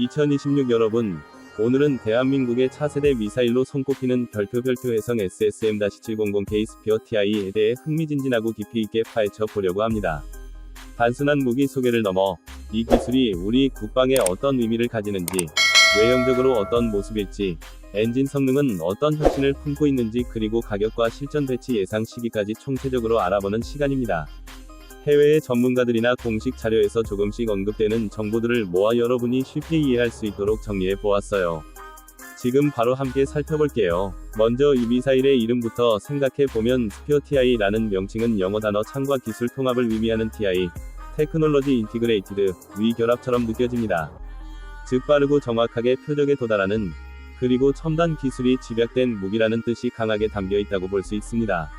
2026 여러분, 오늘은 대한민국의 차세대 미사일로 손꼽히는 별표 해성 SSM-700K 스피어 TI에 대해 흥미진진하고 깊이 있게 파헤쳐 보려고 합니다. 단순한 무기 소개를 넘어 이 기술이 우리 국방에 어떤 의미를 가지는지, 외형적으로 어떤 모습일지, 엔진 성능은 어떤 혁신을 품고 있는지, 그리고 가격과 실전 배치 예상 시기까지 총체적으로 알아보는 시간입니다. 해외의 전문가들이나 공식 자료에서 조금씩 언급되는 정보들을 모아 여러분이 쉽게 이해할 수 있도록 정리해 보았어요. 지금 바로 함께 살펴볼게요. 먼저 이 미사일의 이름부터 생각해 보면 스피어 TI라는 명칭은 영어 단어 창과 기술 통합을 의미하는 TI, 테크놀로지 인티그레이티드, 위결합처럼 느껴집니다. 즉 빠르고 정확하게 표적에 도달하는, 그리고 첨단 기술이 집약된 무기라는 뜻이 강하게 담겨 있다고 볼 수 있습니다.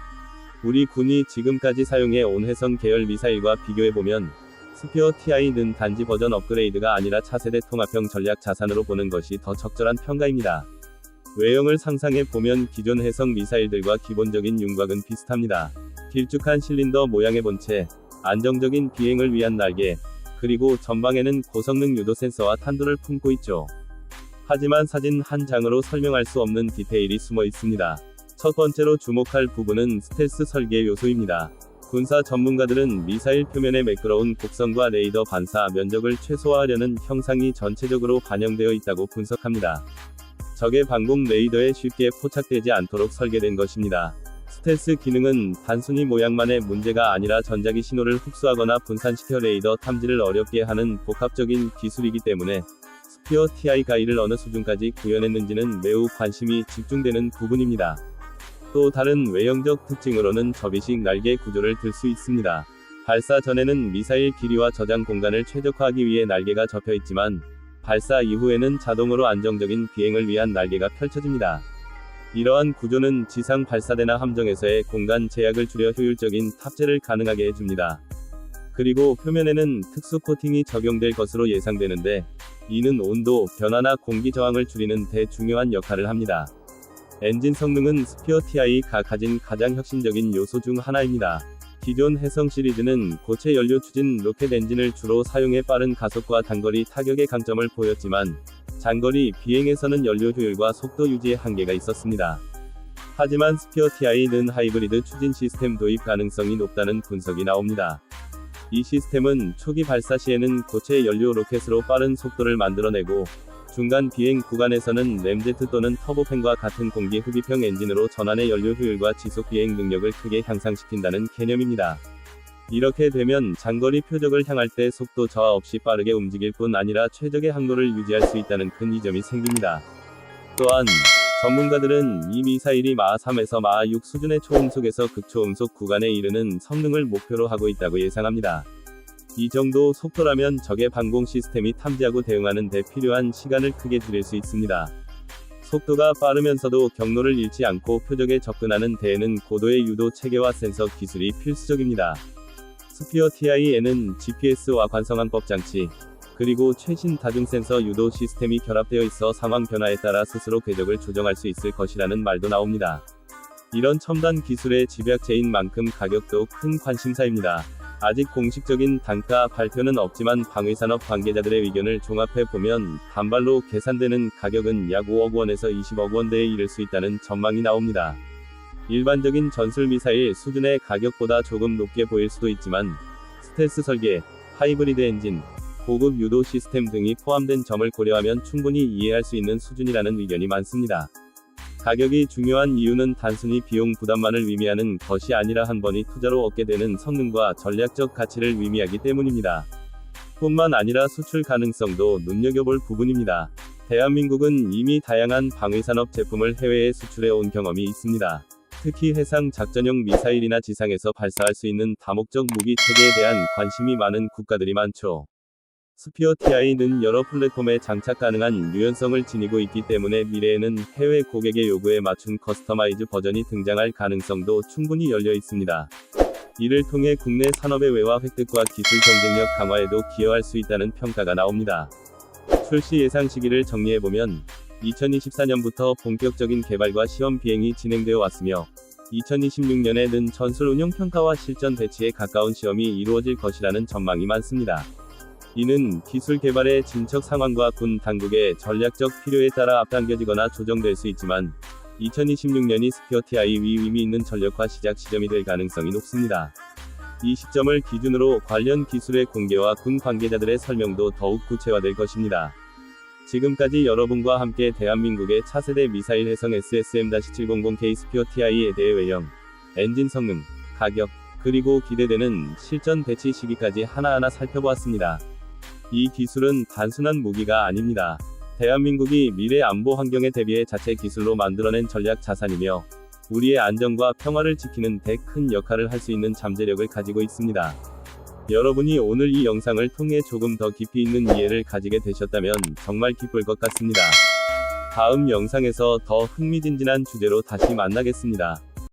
우리 군이 지금까지 사용해 온 해성 계열 미사일과 비교해보면 스피어 TI는 단지 버전 업그레이드가 아니라 차세대 통합형 전략 자산으로 보는 것이 더 적절한 평가입니다. 외형을 상상해보면 기존 해성 미사일들과 기본적인 윤곽은 비슷합니다. 길쭉한 실린더 모양의 본체, 안정적인 비행을 위한 날개, 그리고 전방에는 고성능 유도 센서와 탄도를 품고 있죠. 하지만 사진 한 장으로 설명할 수 없는 디테일이 숨어 있습니다. 첫 번째로 주목할 부분은 스텔스 설계 요소입니다. 군사 전문가들은 미사일 표면의 매끄러운 곡선과 레이더 반사 면적을 최소화하려는 형상이 전체적으로 반영되어 있다고 분석합니다. 적의 방공 레이더에 쉽게 포착되지 않도록 설계된 것입니다. 스텔스 기능은 단순히 모양만의 문제가 아니라 전자기 신호를 흡수하거나 분산시켜 레이더 탐지를 어렵게 하는 복합적인 기술이기 때문에 스피어 TI가 이를 어느 수준까지 구현했는지는 매우 관심이 집중되는 부분입니다. 또 다른 외형적 특징으로는 접이식 날개 구조를 들 수 있습니다. 발사 전에는 미사일 길이와 저장 공간을 최적화하기 위해 날개가 접혀 있지만, 발사 이후에는 자동으로 안정적인 비행을 위한 날개가 펼쳐집니다. 이러한 구조는 지상 발사대나 함정에서의 공간 제약을 줄여 효율적인 탑재를 가능하게 해줍니다. 그리고 표면에는 특수 코팅이 적용될 것으로 예상되는데, 이는 온도 변화나 공기 저항을 줄이는 데 중요한 역할을 합니다. 엔진 성능은 스피어 TI가 가진 가장 혁신적인 요소 중 하나입니다. 기존 해성 시리즈는 고체 연료 추진 로켓 엔진을 주로 사용해 빠른 가속과 단거리 타격의 강점을 보였지만, 장거리 비행에서는 연료 효율과 속도 유지에 한계가 있었습니다. 하지만 스피어 TI는 하이브리드 추진 시스템 도입 가능성이 높다는 분석이 나옵니다. 이 시스템은 초기 발사 시에는 고체 연료 로켓으로 빠른 속도를 만들어내고, 중간 비행 구간에서는 램제트 또는 터보팬과 같은 공기 흡입형 엔진으로 전환의 연료 효율과 지속 비행 능력을 크게 향상시킨다는 개념입니다. 이렇게 되면 장거리 표적을 향할 때 속도 저하 없이 빠르게 움직일 뿐 아니라 최적의 항로를 유지할 수 있다는 큰 이점이 생깁니다. 또한 전문가들은 이 미사일이 마하 3에서 마하 6 수준의 초음속에서 극초음속 구간에 이르는 성능을 목표로 하고 있다고 예상합니다. 이 정도 속도라면 적의 방공 시스템이 탐지하고 대응하는 데 필요한 시간을 크게 줄일 수 있습니다. 속도가 빠르면서도 경로를 잃지 않고 표적에 접근하는 데에는 고도의 유도 체계와 센서 기술이 필수적입니다. 스피어 TI에는 GPS와 관성항법 장치, 그리고 최신 다중 센서 유도 시스템이 결합되어 있어 상황 변화에 따라 스스로 궤적을 조정할 수 있을 것이라는 말도 나옵니다. 이런 첨단 기술의 집약체인 만큼 가격도 큰 관심사입니다. 아직 공식적인 단가 발표는 없지만 방위산업 관계자들의 의견을 종합해보면 단발로 계산되는 가격은 약 5억 원에서 20억 원대에 이를 수 있다는 전망이 나옵니다. 일반적인 전술 미사일 수준의 가격보다 조금 높게 보일 수도 있지만, 스텔스 설계, 하이브리드 엔진, 고급 유도 시스템 등이 포함된 점을 고려하면 충분히 이해할 수 있는 수준이라는 의견이 많습니다. 가격이 중요한 이유는 단순히 비용 부담만을 의미하는 것이 아니라 한 번의 투자로 얻게 되는 성능과 전략적 가치를 의미하기 때문입니다. 뿐만 아니라 수출 가능성도 눈여겨볼 부분입니다. 대한민국은 이미 다양한 방위산업 제품을 해외에 수출해 온 경험이 있습니다. 특히 해상 작전용 미사일이나 지상에서 발사할 수 있는 다목적 무기 체계에 대한 관심이 많은 국가들이 많죠. 스피어 TI는 여러 플랫폼에 장착 가능한 유연성을 지니고 있기 때문에 미래에는 해외 고객의 요구에 맞춘 커스터마이즈 버전이 등장할 가능성도 충분히 열려 있습니다. 이를 통해 국내 산업의 외화 획득과 기술 경쟁력 강화에도 기여할 수 있다는 평가가 나옵니다. 출시 예상 시기를 정리해보면 2024년부터 본격적인 개발과 시험 비행이 진행되어 왔으며, 2026년에는 전술 운용 평가와 실전 배치에 가까운 시험이 이루어질 것이라는 전망이 많습니다. 이는 기술 개발의 진척 상황과 군 당국의 전략적 필요에 따라 앞당겨지거나 조정될 수 있지만 2026년이 스피어 TI의 의미 있는 전력화 시작 시점이 될 가능성이 높습니다. 이 시점을 기준으로 관련 기술의 공개와 군 관계자들의 설명도 더욱 구체화될 것입니다. 지금까지 여러분과 함께 대한민국의 차세대 미사일 해성 SSM-700K 스피어 TI에 대해 외형, 엔진 성능, 가격, 그리고 기대되는 실전 배치 시기까지 하나하나 살펴보았습니다. 이 기술은 단순한 무기가 아닙니다. 대한민국이 미래 안보 환경에 대비해 자체 기술로 만들어낸 전략 자산이며 우리의 안전과 평화를 지키는 데 큰 역할을 할 수 있는 잠재력을 가지고 있습니다. 여러분이 오늘 이 영상을 통해 조금 더 깊이 있는 이해를 가지게 되셨다면 정말 기쁠 것 같습니다. 다음 영상에서 더 흥미진진한 주제로 다시 만나겠습니다.